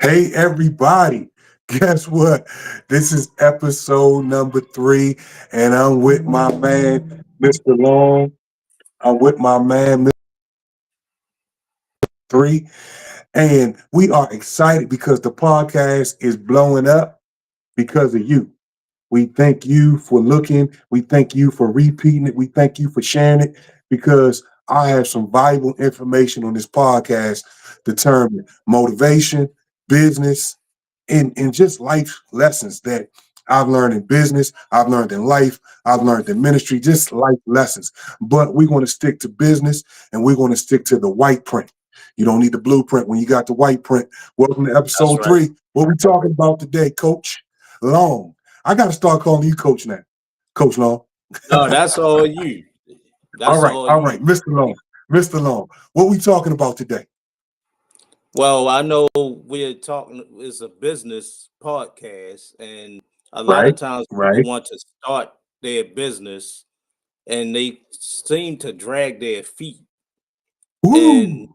Hey, everybody. Guess what? This is episode number 3, and I'm with my man, Mr. Long. I'm with my man, Mr. 3, and we are excited because the podcast is blowing up because of you. We thank you for looking. We thank you for repeating it. We thank you for sharing it because I have some valuable information on this podcast determine motivation, business, and just life lessons that I've learned in business, I've learned in life, I've learned in ministry, just life lessons. But we're going to stick to business and we're going to stick to the white print. You don't need the blueprint when you got the white print. Welcome to That's episode right. 3. What we talking about today, Coach Long? I got to start calling you Coach now, Coach Long. No, that's all you. That's all All you. right, Mr. Long, Mr. Long. What we talking about today? Well, I know we're talking. It's a business podcast, and a lot Right, of times people right. want to start their business, and they seem to drag their feet. And Ooh,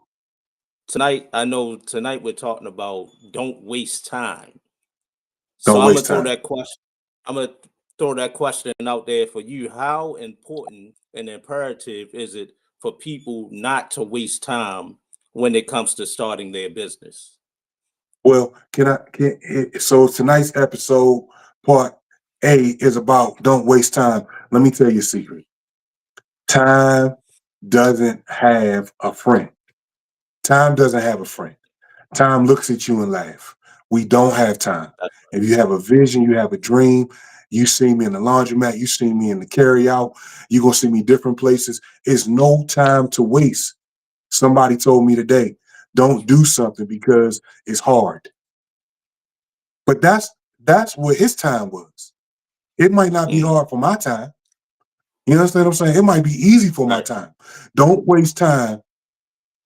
tonight we're talking about don't waste time. So don't I'm gonna waste throw time. that question. I'm gonna throw that question out there for you. How important and imperative is it for people not to waste time when it comes to starting their business? Well, so tonight's episode, part A, is about don't waste time. Let me tell you a secret. Time doesn't have a friend. Time doesn't have a friend. Time looks at you and laugh. We don't have time. That's If you have a vision, you have a dream, you see me in the laundromat, you see me in the carry out, you're gonna see me different places. It's no time to waste. Somebody told me today, don't do something because it's hard. But that's what his time was. It might not be mm, hard for my time. You understand what I'm saying? It might be easy for my right. time. Don't waste time.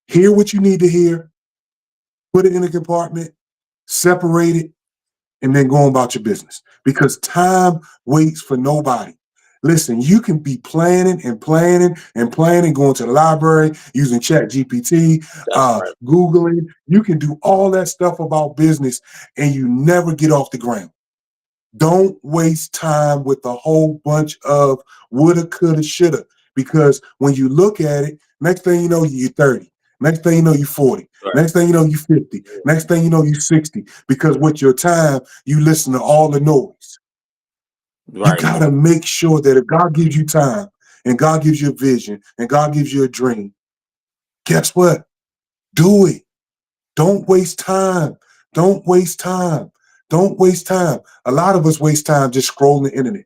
Hear what you need to hear, put it in a compartment, separate it, and then go about your business because time waits for nobody. Listen, you can be planning and planning and planning, going to the library, using Chat GPT, That's right. Googling. You can do all that stuff about business and you never get off the ground. Don't waste time with a whole bunch of woulda, coulda, shoulda. Because when you look at it, next thing you know, you're 30. Next thing you know, you're 40. Right. Next thing you know, you're 50. Next thing you know, you're 60. Because with your time, you listen to all the noise. You Right. gotta make sure that if God gives you time and God gives you a vision and God gives you a dream, guess what? Do it. Don't waste time. Don't waste time. Don't waste time. A lot of us waste time just scrolling the internet.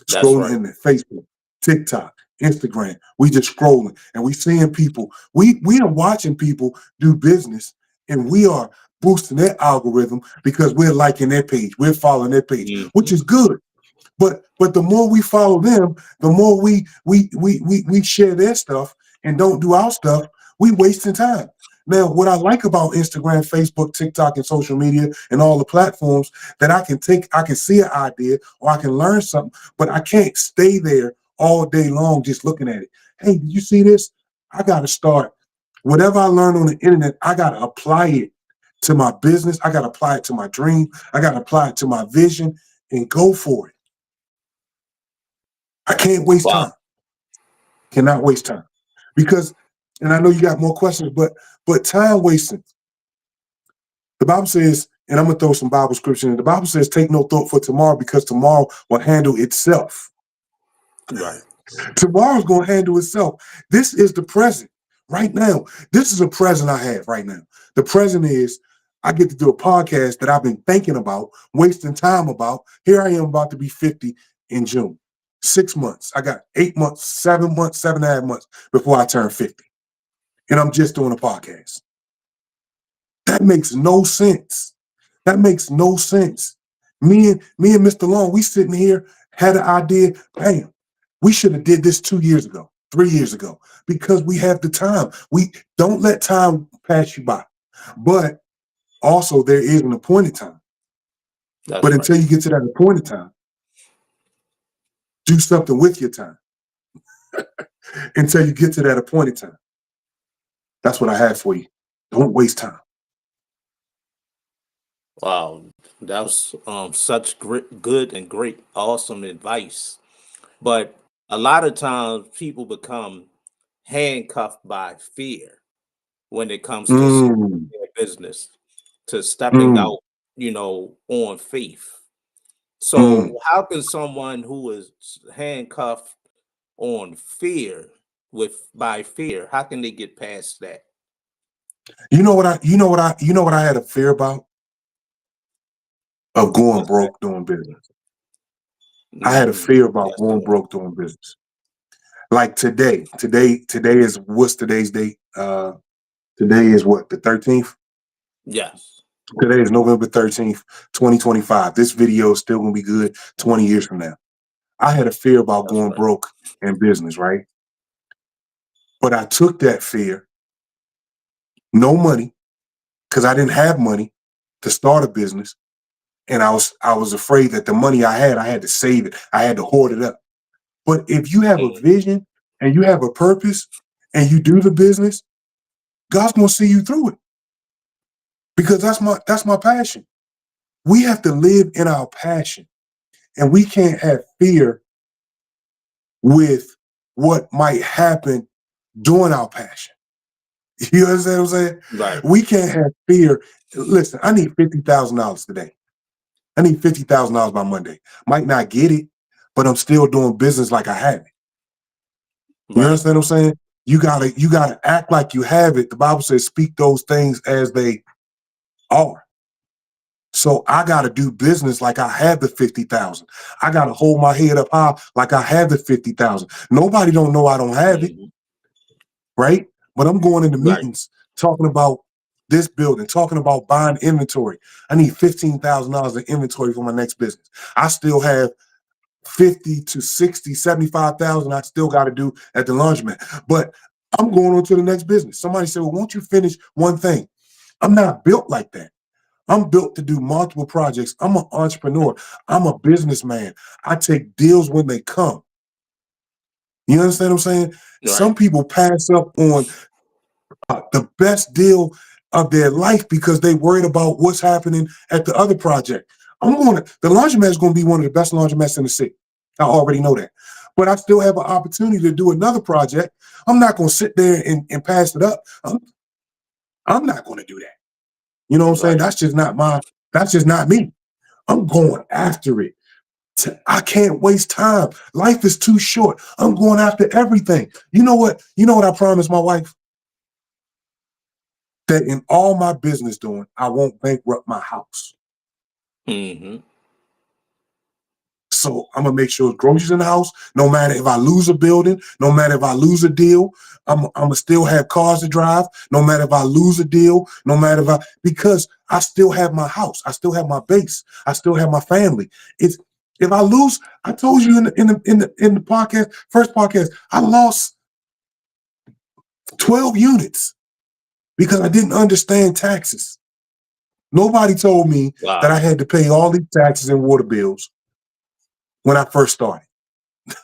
That's Scrolling right. in Facebook, TikTok, Instagram. We just scrolling and we seeing people. We are watching people do business and we are boosting their algorithm because we're liking their page, we're following their page, which Mhm. is good. But the more we follow them, the more we share their stuff and don't do our stuff, we wasting time. Now, what I like about Instagram, Facebook, TikTok, and social media and all the platforms that I can see an idea or I can learn something, but I can't stay there all day long just looking at it. Hey, did you see this? I got to start. Whatever I learn on the internet, I got to apply it to my business. I got to apply it to my dream. I got to apply it to my vision and go for it. I can't waste Wow. time. Cannot waste time because, and I know you got more questions, but time wasting. The Bible says, and I'm gonna throw some Bible scripture in. The Bible says, "Take no thought for tomorrow, because tomorrow will handle itself." Right. Tomorrow's gonna handle itself. This is the present right now. This is a present I have right now. The present is I get to do a podcast that I've been thinking about, wasting time about. Here I am about to be 50 in June. 6 months. I got 8 months, 7 months, 7.5 months before I turn 50. And I'm just doing a podcast. That makes no sense. That makes no sense. Me and Mr. Long, we sitting here, had an idea, bam. We should have did this 2 years ago, 3 years ago, because we have the time. We don't let time pass you by. But also there is an appointed time. But That's right. until you get to that appointed time, do something with your time until you get to that appointed time. That's what I have for you. Don't waste time. Wow, that was such good and great, awesome advice. But a lot of times people become handcuffed by fear when it comes to Mm, their business, to stepping mm, out, on faith. mm. So, how can someone who is handcuffed on fear by fear, how can they get past that? You know what I had a fear about of going What's that? broke doing business. I had a fear about Yes, going sir. broke doing business. Like today is what's today's date? Today is what, the 13th? Yes, Today is November 13th, 2025. This video is still gonna be good 20 years from now. I had a fear about that's going right. broke in business, right? But I took that fear, no money, because I didn't have money to start a business. And I was afraid that the money I had to save it. I had to hoard it up. But if you have a Mm, vision and you have a purpose and you do the business, God's gonna see you through it. Because that's my passion. We have to live in our passion. And we can't have fear with what might happen during our passion. You understand what I'm saying? right, We can't have fear. Listen, I need $50,000 today. I need $50,000 by Monday. Might not get it, but I'm still doing business like I have it. You right. understand what I'm saying? You gotta act like you have it. The Bible says, speak those things as they are. So I gotta do business like I have the 50,000. I gotta hold my head up high like I have the 50,000. Nobody don't know I don't have it, Mhm, right? But I'm going into right, meetings talking about this building, talking about buying inventory. I need $15,000 in inventory for my next business. I still have 50 to 60, 75,000 I still got to do at the laundromat. But I'm going on to the next business. Somebody said, well, won't you finish one thing? I'm not built like that. I'm built to do multiple projects. I'm an entrepreneur. I'm a businessman. I take deals when they come. You understand what I'm saying? right. Some people pass up on the best deal of their life because they worried about what's happening at the other project. The laundromat is going to be one of the best laundromats in the city. I already know that. But I still have an opportunity to do another project. I'm not going to sit there and pass it up. I'm not going to do that. You know what I'm saying? Right. That's just not me. I'm going after it. I can't waste time. Life is too short. I'm going after everything. You know what? You know what I promised my wife? That in all my business doing, I won't bankrupt my house. Hmm. So I'm gonna make sure there's groceries in the house. No matter if I lose a building, no matter if I lose a deal, I'm gonna still have cars to drive. No matter if I lose a deal, no matter because I still have my house, I still have my base, I still have my family. It's if I lose, I told you in the podcast, first podcast, I lost 12 units because I didn't understand taxes. Nobody told me that I Wow. had to pay all these taxes and water bills when I first started.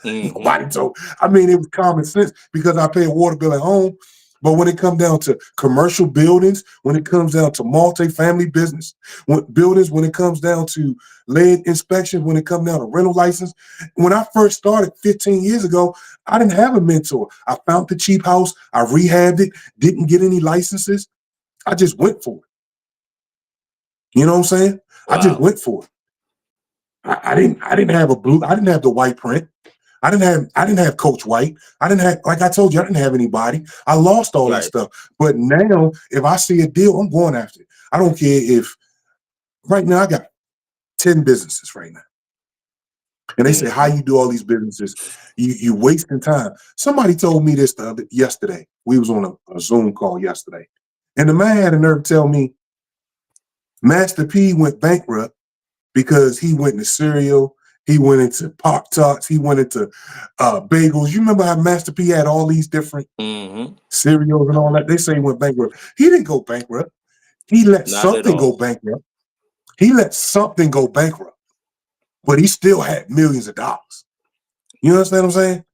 Hmm. Nobody told. I mean, it was common sense because I pay a water bill at home. But when it comes down to commercial buildings, when it comes down to multifamily business, when it comes down to lead inspection, when it comes down to rental license, when I first started 15 years ago, I didn't have a mentor. I found the cheap house, I rehabbed it, didn't get any licenses. I just went for it. You know what I'm saying? I just Wow. went for it. I didn't have a blue. I didn't have the white print. I didn't have Coach White. I didn't have, like I told you, I didn't have anybody. I lost all that Right. stuff. But now, if I see a deal, I'm going after it. I don't care if right now I got 10 businesses right now. And they say, how Hmm. you do all these businesses? You wasting time. Somebody told me this yesterday. We was on a Zoom call yesterday. And the man had a nerve to tell me Master P went bankrupt because he went into cereal, he went into Pop Tarts, he went into bagels. You remember how Master P had all these different Hmm. cereals and all that? They say he went bankrupt. He didn't go bankrupt. He let Not at something go all. bankrupt. He let something go bankrupt, but he still had millions of dollars. You understand what I'm saying?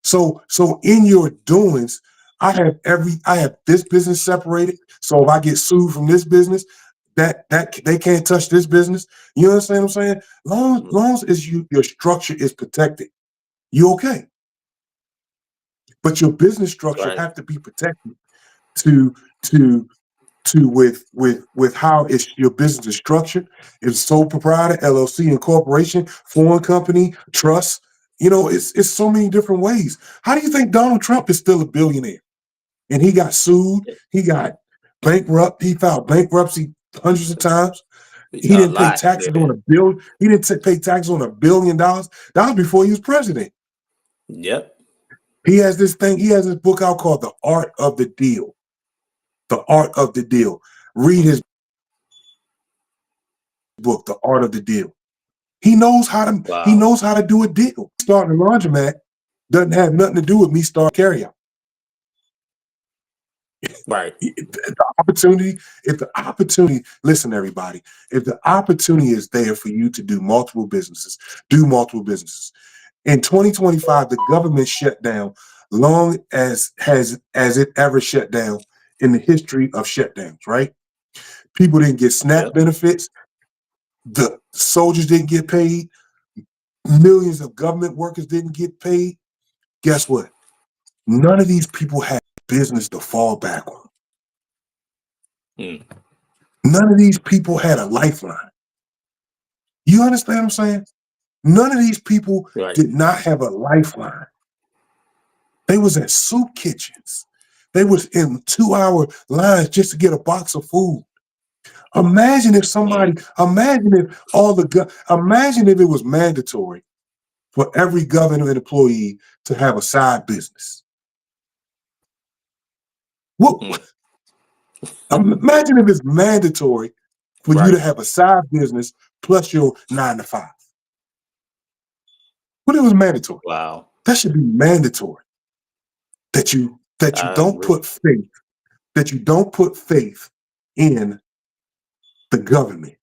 So in your doings, I have this business separated. So if I get sued from this business, that they can't touch this business. You understand what I'm saying? Long as your structure is protected, you okay. But your business structure Right. have to be protected to to with how it's your business is structured. It's sole proprietor, LLC, incorporation, foreign company, trust. You know, it's so many different ways. How do you think Donald Trump is still a billionaire? And he got sued, he got bankrupt, he filed bankruptcy hundreds of times. He A didn't pay lot. taxes Yeah. on a bill. He didn't pay taxes on $1 billion. That was before he was president. Yep. He has this thing. He has this book out called The Art of the Deal. The Art of the Deal. Read his book, The Art of the Deal. He knows how Wow. to do a deal. Starting a laundromat doesn't have nothing to do with me starting carry out. Right. If the opportunity, listen, everybody, if the opportunity is there for you to do multiple businesses, do multiple businesses. In 2025, the government shut down long as it ever shut down in the history of shutdowns, right? People didn't get SNAP Yep. benefits, the soldiers didn't get paid, millions of government workers didn't get paid. Guess what? None of these people had business to fall back on. Mm. None of these people had a lifeline. You understand what I'm saying? None of these people Right. did not have a lifeline. They was at soup kitchens. They was in 2-hour lines just to get a box of food. Imagine if Mm. imagine if imagine if it was mandatory for every government employee to have a side business. What? Mm. Imagine if it's mandatory for you Right. to have a side business plus your 9 to 5. What if it was mandatory? Wow. That should be mandatory. That you I don't agree. put faith, that you don't put faith in the government,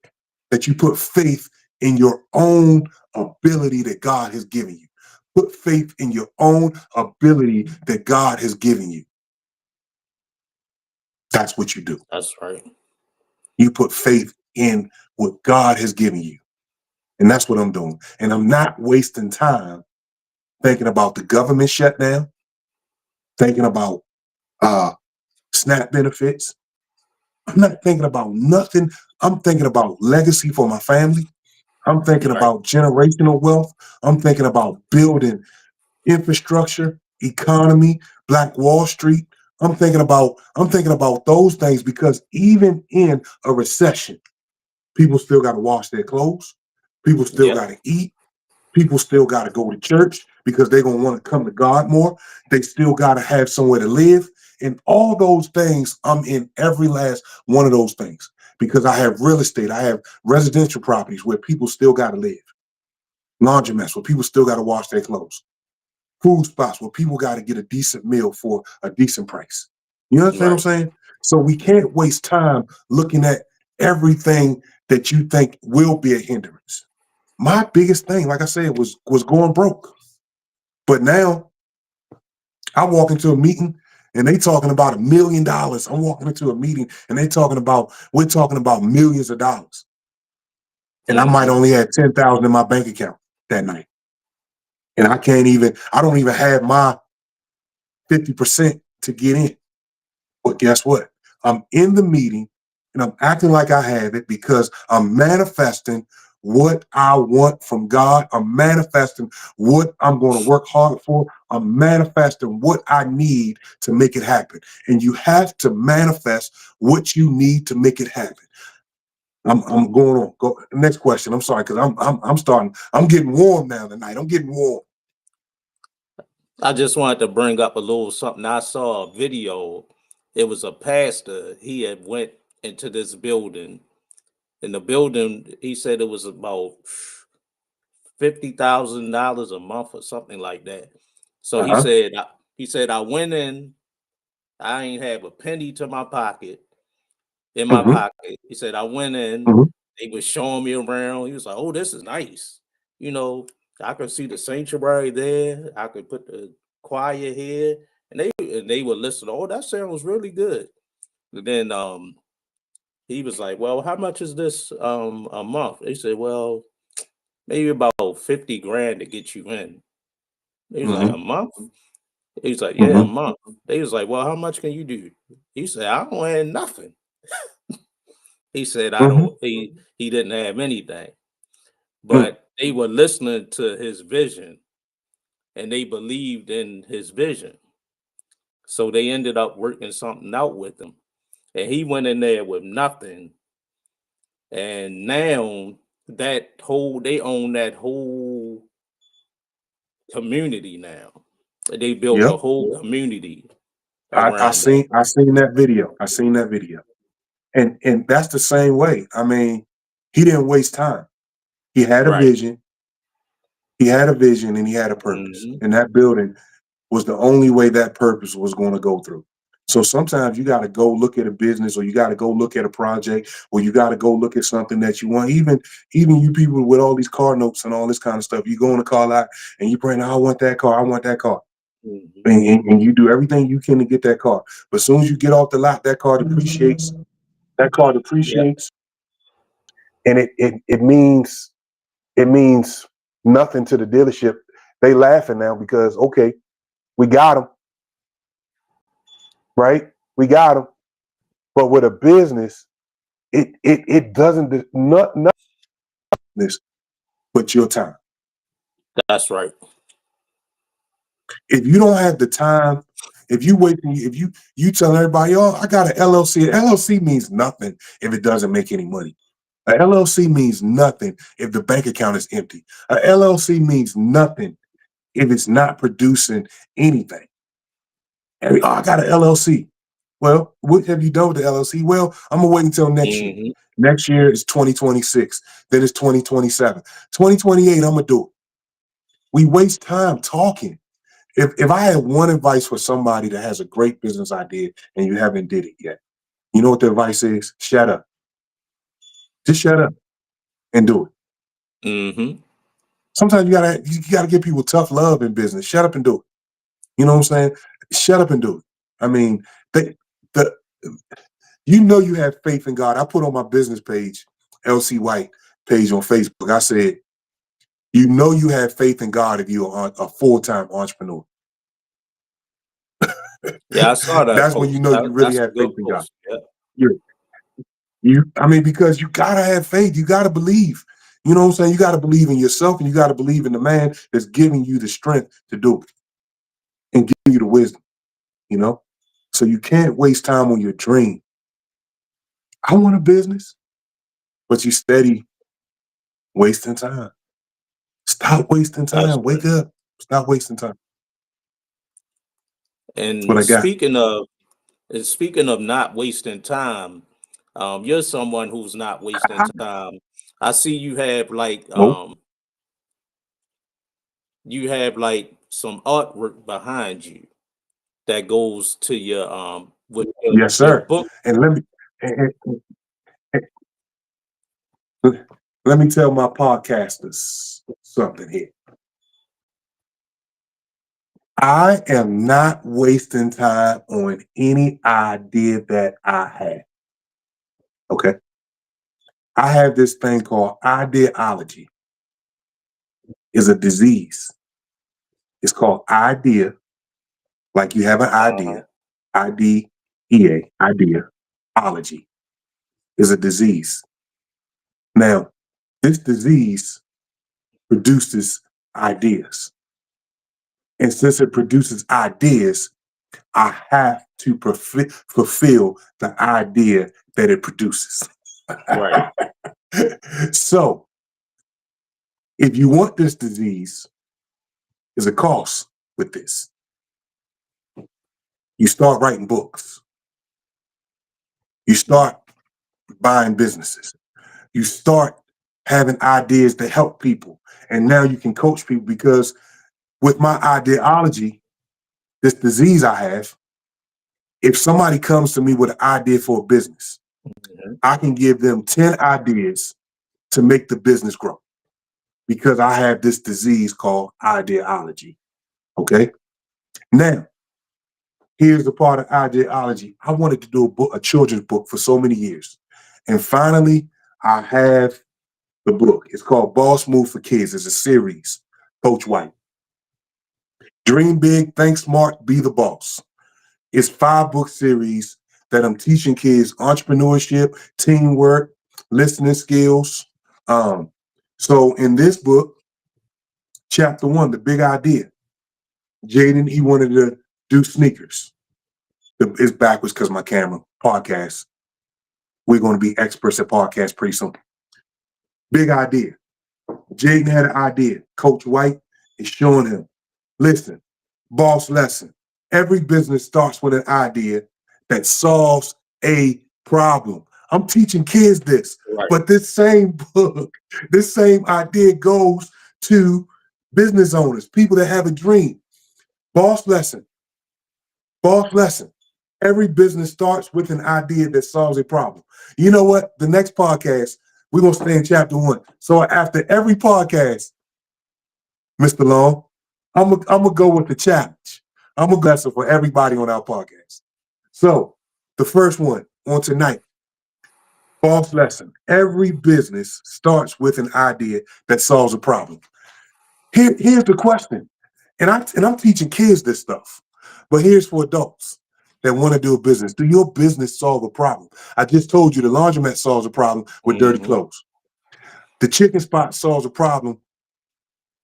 that you put faith in your own ability that God has given you. Put faith in your own ability that God has given you. That's what you do. That's right. You put faith in what God has given you. And that's what I'm doing. And I'm not wasting time thinking about the government shutdown, thinking about SNAP benefits. I'm not thinking about nothing. I'm thinking about legacy for my family. I'm thinking Right. about generational wealth. I'm thinking about building infrastructure, economy, Black Wall Street. I'm thinking about those things because even in a recession, people still got to wash their clothes. People still got Yep. to eat. People still got to go to church because they're going to want to come to God more. They still got to have somewhere to live. And all those things, I'm in every last one of those things because I have real estate. I have residential properties where people still got to live. Laundromats where people still got to wash their clothes. Food spots where people got to get a decent meal for a decent price. You understand what I'm Right. saying? So we can't waste time looking at everything that you think will be a hindrance. My biggest thing, like I said, was going broke. But now I walk into a meeting and they talking about $1 million. I'm walking into a meeting and we're talking about millions of dollars. And I might Mm-hmm. only have 10,000 in my bank account that night. And I don't even have my 50% to get in. But guess what? I'm in the meeting and I'm acting like I have it because I'm manifesting what I want from God. I'm manifesting what I'm going to work hard for. I'm manifesting what I need to make it happen. And you have to manifest what you need to make it happen. I'm going on. Go next question. I'm sorry because I'm starting. I'm getting warm now tonight. I'm getting warm. I just wanted to bring up a little something. I saw a video. It was a pastor. He had went into this building. In the building, he said it was about $50,000 a month or something like that. So he Uh-huh. said, I went in. I ain't have a penny to my pocket in my Mm-hmm. pocket. He said, I went in. Mm-hmm. They was showing me around. He was like, "Oh, this is nice. You know, I could see the sanctuary there. I could put the choir here." And they would listen. Oh, that sounds really good. And then he was like, "Well, how much is this a month?" They said, "Well, maybe about 50 grand to get you in." He was like, "A Mm-hmm. month?" He was like, "Yeah, a Mm-hmm. month." They was like, "Well, how much can you do?" He said, "I don't have nothing." He said, "I Mm-hmm. don't." He didn't have anything, Mm. but they were listening to his vision and they believed in his vision. So they ended up working something out with him. And he went in there with nothing. And now they own that whole community now. They built a Yep. whole community I around that. seen I seen that video. I seen that video. And that's the same way. I mean, he didn't waste time. He had a Right. vision, he had a vision and he had a purpose. Hmm. And that building was the only way that purpose was going to go through. So sometimes you got to go look at a business or you got to go look at a project or you got to go look at something that you want. Even you people with all these car notes and all this kind of stuff, you go in the car lot and you bring, I want that car, I want that car. Hmm. And you do everything you can to get that car. But as soon as you get off the lot, that car depreciates. That car Yep. depreciates, and it means nothing to the dealership. They laughing now because okay, we got them, right? We got them. But with a business, it doesn't not this but your time. That's right. If you don't have the time, if you wait, if you tell everybody, oh, I got an LLC. An LLC means nothing if it doesn't make any money. A LLC means nothing if the bank account is empty. A LLC means nothing if it's not producing anything. Oh, I got an LLC. Well, what have you done with the LLC? Well, I'm gonna wait until next year. Hmm. Next year is 2026. Then it's 2027. 2028, I'm gonna do it. We waste time talking. If I had one advice for somebody that has a great business idea and you haven't did it yet, you know what the advice is? Shut up. Just shut up and do it. Hmm. Sometimes you gotta give people tough love in business. Shut up and do it. You know what I'm saying? Shut up and do it. I mean, they, the you have faith in God. I put on my business page, LC White page on Facebook. I said, you have faith in God if you're a full-time entrepreneur. Yeah, I saw that That's when you post. know you really That's a have good faith in God. post. Yeah. You, I mean, because you gotta have faith. You gotta believe. You know what I'm saying? You gotta believe in yourself, and you gotta believe in the man that's giving you the strength to do it and giving you the wisdom. You know, so you can't waste time on your dream. I want a business, but you steady wasting time. Stop wasting That's time. right. Wake up. Stop wasting time. That's what And I got. speaking of not wasting time, you're someone who's not wasting time. I see Nope. you have like some artwork behind you that goes to your with Yes, your sir. book. And and- let me tell my podcasters something here. I am not wasting time on any idea that I have. Okay. I have this thing called ideology. It's a disease. It's called idea, like you have an Uh-huh. idea. IDEA, idea. Ology is a disease. Now, this disease produces ideas. And since it produces ideas, I have to fulfill the idea that it produces. Right. So, if you want this disease, there's a cost with this. You start writing books, you start buying businesses, you start having ideas to help people. And now you can coach people because with my ideology, this disease I have, if somebody comes to me with an idea for a business, Mhm. I can give them 10 ideas to make the business grow because I have this disease called ideology. Okay. Now, here's the part of ideology. I wanted to do a children's book for so many years. And finally, I have the book. It's called Boss Move for Kids. It's a series, Coach White. Dream big, think smart, be the boss. It's 5-book series that I'm teaching kids entrepreneurship, teamwork, listening skills. Um, so in this book, chapter 1, the big idea. Jaden, he wanted to do sneakers. It's backwards because my camera, podcast. We're going to be experts at podcast pretty soon. Big idea. Jaden had an idea. Coach White is showing him, listen, boss lesson. Every business starts with an idea that solves a problem. I'm teaching kids this, Right. but this same book, this same idea goes to business owners, people that have a dream. Boss lesson. Boss lesson. Every business starts with an idea that solves a problem. You know what? The next podcast, we're going to stay in chapter 1. So after every podcast, Mr. Long, I'm gonna go with the challenge. I'm gonna lesson for everybody on our podcast. So the first one on tonight, false lesson. Every business starts with an idea that solves a problem. Here's the question, and I'm teaching kids this stuff, but here's for adults that want to do a business. Do your business solve a problem? I just told you the laundromat solves a problem with dirty clothes. The chicken spot solves a problem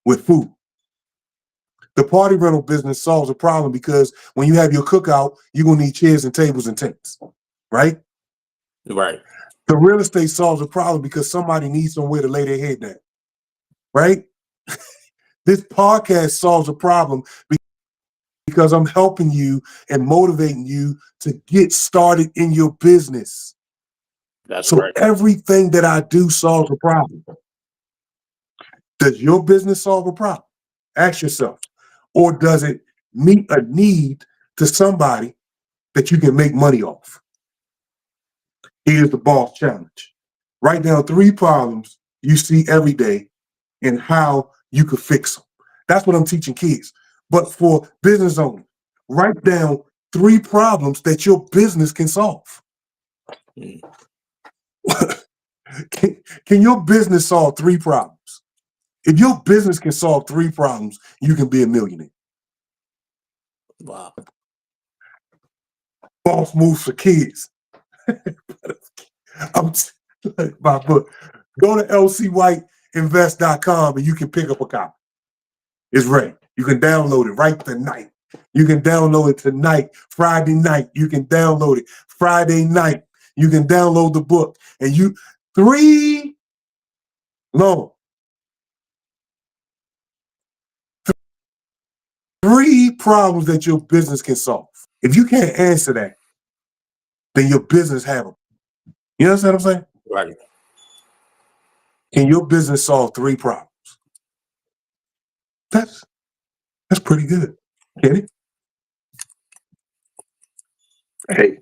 with food. The party rental business solves a problem because when you have your cookout, you're going to need chairs and tables and tents, right? Right. The real estate solves a problem because somebody needs somewhere to lay their head down, right? This podcast solves a problem because I'm helping you and motivating you to get started in your business. That's So right. everything that I do solves a problem. Does your business solve a problem? Ask yourself. Or does it meet a need to somebody that you can make money off? Here's the boss challenge. Write down 3 problems you see every day and how you could fix them. That's what I'm teaching kids. But for business owners, write down 3 problems that your business can solve. Mm. Can your business solve 3 problems? If your business can solve 3 problems, you can be a millionaire. Wow. Boss moves for kids. My book. Go to lcwhiteinvest.com and you can pick up a copy. It's ready. You can download it right tonight. You can download it tonight, Friday night. You can download it Friday night. You can download the book. And 3 problems that your business can solve. If you can't answer that, then your business have them. You understand what I'm saying? Right. Can your business solve 3 problems? That's pretty good. Get it? Hey,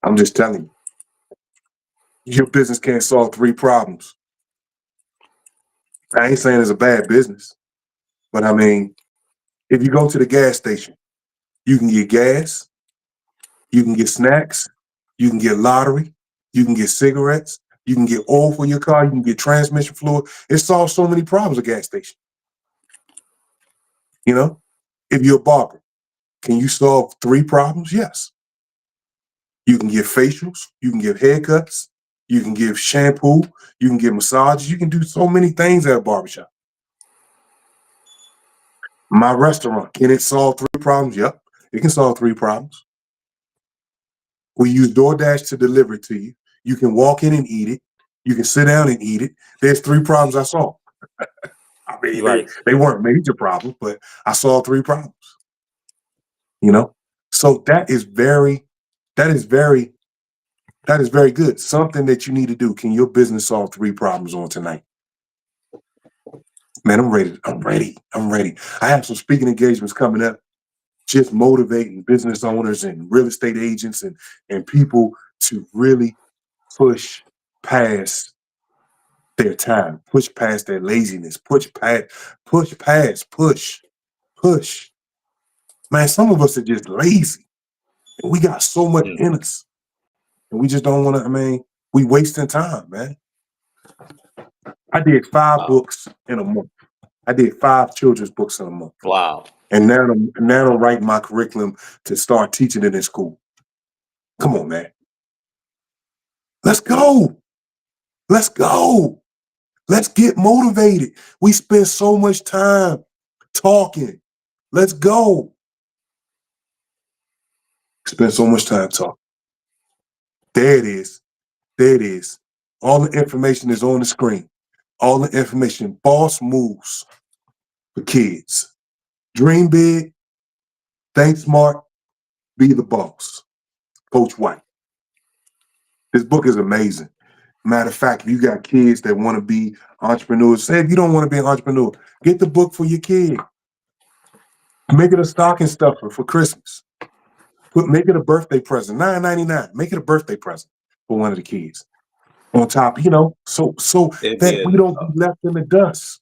I'm just telling you. Your business can't solve 3 problems. I ain't saying it's a bad business, but I mean, if you go to the gas station, you can get gas, you can get snacks, you can get lottery, you can get cigarettes, you can get oil for your car, you can get transmission fluid. It solves so many problems at gas station. You know, if you're a barber, can you solve 3 problems? Yes. You can give facials, you can give haircuts, you can give shampoo, you can give massages, you can do so many things at a barbershop. My restaurant, can it solve 3 problems? Yep, it can solve 3 problems. We use DoorDash to deliver it to you. You can walk in and eat it. You can sit down and eat it. There's 3 problems I solved. I mean, Right. they weren't major problems, but I solved 3 problems. You know? So that is very good. Something that you need to do. Can your business solve 3 problems on tonight? Man, I'm ready. I have some speaking engagements coming up, just motivating business owners and real estate agents and people to really push past their time, push past their laziness, push. Man, some of us are just lazy. And we got so much Mm. in us. And we just don't want to, We wasting time, man. I did 5 Wow. books in a month. I did 5 children's books in a month. Wow. And now I'm writing my curriculum to start teaching it in school. Come on, man. Let's go. Let's go. Let's get motivated. We spend so much time talking. Let's go. Spend so much time talking. There it is. There it is. All the information is on the screen. All the information. Boss moves for kids. Dream big, think smart, be the boss. Coach White. This book is amazing. Matter of fact, if you got kids that want to be entrepreneurs, say if you don't want to be an entrepreneur, get the book for your kid. Make it a stocking stuffer for Christmas. Make it a birthday present, $9.99. Make it a birthday present for one of the kids. On top, so It'd be that we don't be left in the dust.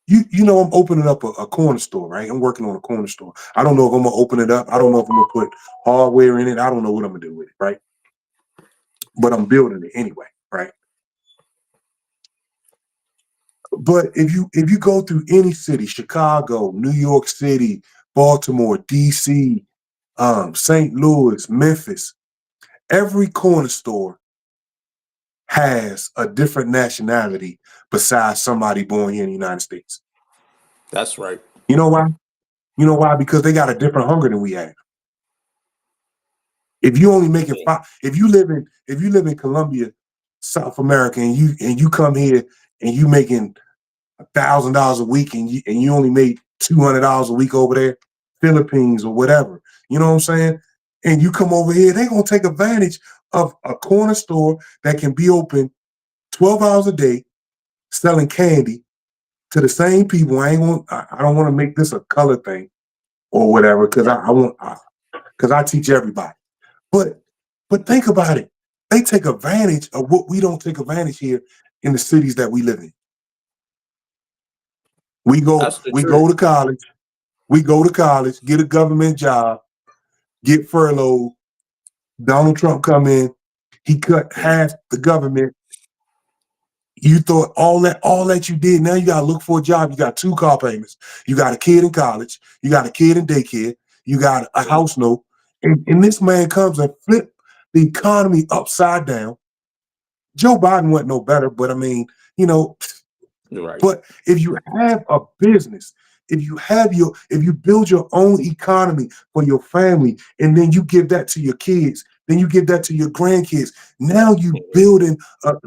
I'm opening up a corner store, right? I'm working on a corner store. I don't know if I'm gonna open it up. I don't know if I'm gonna put hardware in it. I don't know what I'm gonna do with it, right? But I'm building it anyway, right? But if you go through any city, Chicago, New York City, Baltimore, DC, St. Louis, Memphis, every corner store has a different nationality besides somebody born here in the United States. That's right. You know why? You know why? Because they got a different hunger than we have. If you only making five, if you live in Colombia, South America, and you come here and you making $1,000 a week and you only made $200 a week over there, Philippines or whatever, you know what I'm saying? And you come over here, they're gonna take advantage of a corner store that can be open 12 hours a day, selling candy to the same people. I don't want to make this a color thing or whatever, because I teach everybody. But think about it. They take advantage of what we don't take advantage here in the cities that we live in. We go That's the we truth. go to college, we go to college, get a government job, get furloughed. Donald Trump come in, he cut half the government. You thought all that you did, now you gotta look for a job. You got 2 car payments, you got a kid in college, you got a kid in daycare, you got a Mhm. house note, and this man comes and flip the economy upside down. Joe Biden wasn't no better, but I mean, you know, You're right. but if you have a business, if you build your own economy for your family, and then you give that to your kids, then you give that to your grandkids. Mhm.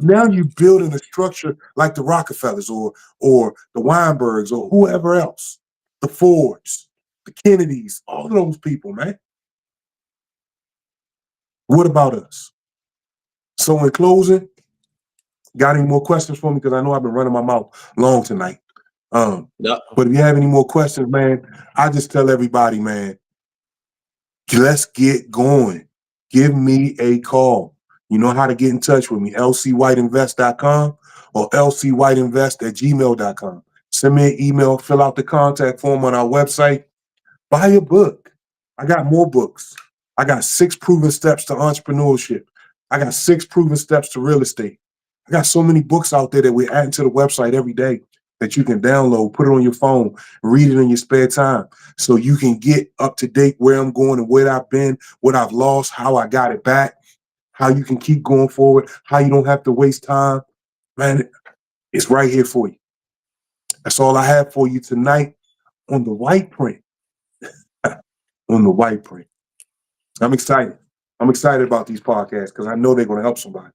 Now you building a structure like the Rockefellers or the Weinbergs or whoever else, the Fords, the Kennedys, all of those people, man. What about us? So in closing, got any more questions for me? Because I know I've been running my mouth long tonight. Yeah. But if you have any more questions, man, I just tell everybody, man, let's get going. Give me a call. You know how to get in touch with me, lcwhiteinvest.com or lcwhiteinvest@gmail.com. Send me an email, fill out the contact form on our website. Buy a book. I got more books. I got 6 proven steps to entrepreneurship. I got 6 proven steps to real estate. I got so many books out there that we're adding to the website every day that you can download, put it on your phone, read it in your spare time so you can get up to date where I'm going and where I've been, what I've lost, how I got it back, how you can keep going forward, how you don't have to waste time. Man, it's right here for you. That's all I have for you tonight on the white print. On the white print. I'm excited. I'm excited about these podcasts because I know they're going to help somebody.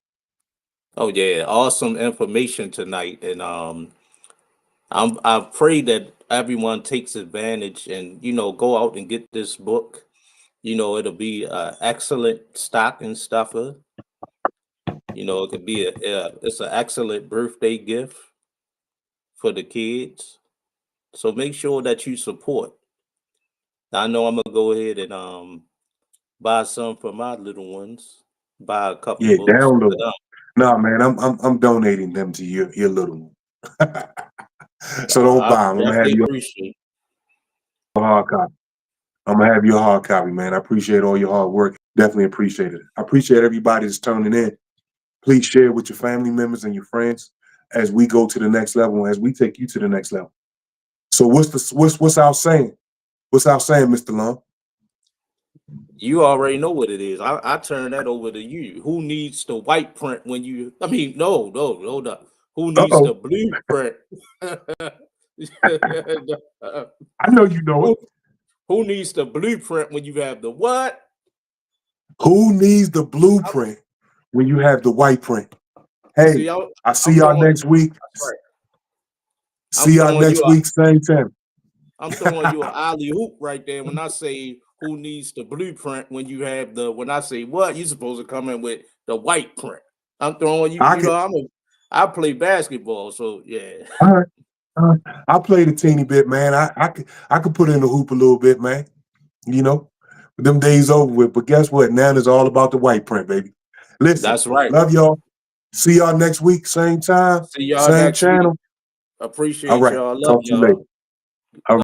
Oh yeah, awesome information tonight, and I pray that everyone takes advantage and go out and get this book. It'll be an excellent stocking stuffer. It could be it's an excellent birthday gift for the kids. So make sure that you support. I know I'm gonna go ahead and buy some for my little ones. Buy a couple Yeah, books for download. them. No, man, I'm donating them to your little one. So don't I buy them. I'm gonna have definitely you appreciate. a hard copy. I'm gonna have you a hard copy, man. I appreciate all your hard work. Definitely appreciate it. I appreciate everybody that's tuning in. Please share with your family members and your friends as we go to the next level, as we take you to the next level. So what's our saying? What's our saying, Mr. Long? You already know what it is. I turn that over to you. Who needs the white print when you? I mean, no, hold up. Who needs Uh-oh. the blueprint? I know you know it. Who needs the blueprint when you have the what? Who needs the blueprint when you have the white print? Hey, See, I see I'm y'all throwing. next week. That's right. I'm See y'all throwing you next week, same time. I'm throwing you an alley hoop right there when I say who needs the blueprint when you have the when I say what you supposed to come in with the white print. I'm throwing you, I can. I play basketball, so yeah. All right. I played a teeny bit, man. I could put in the hoop a little bit, man. You know, them days over with. But guess what? Now it's all about the white print, baby. Listen, That's right. love y'all. See y'all next week, same time, See y'all same next week. channel. All Appreciate right. y'all. Love Talk to you later. y'all. All right.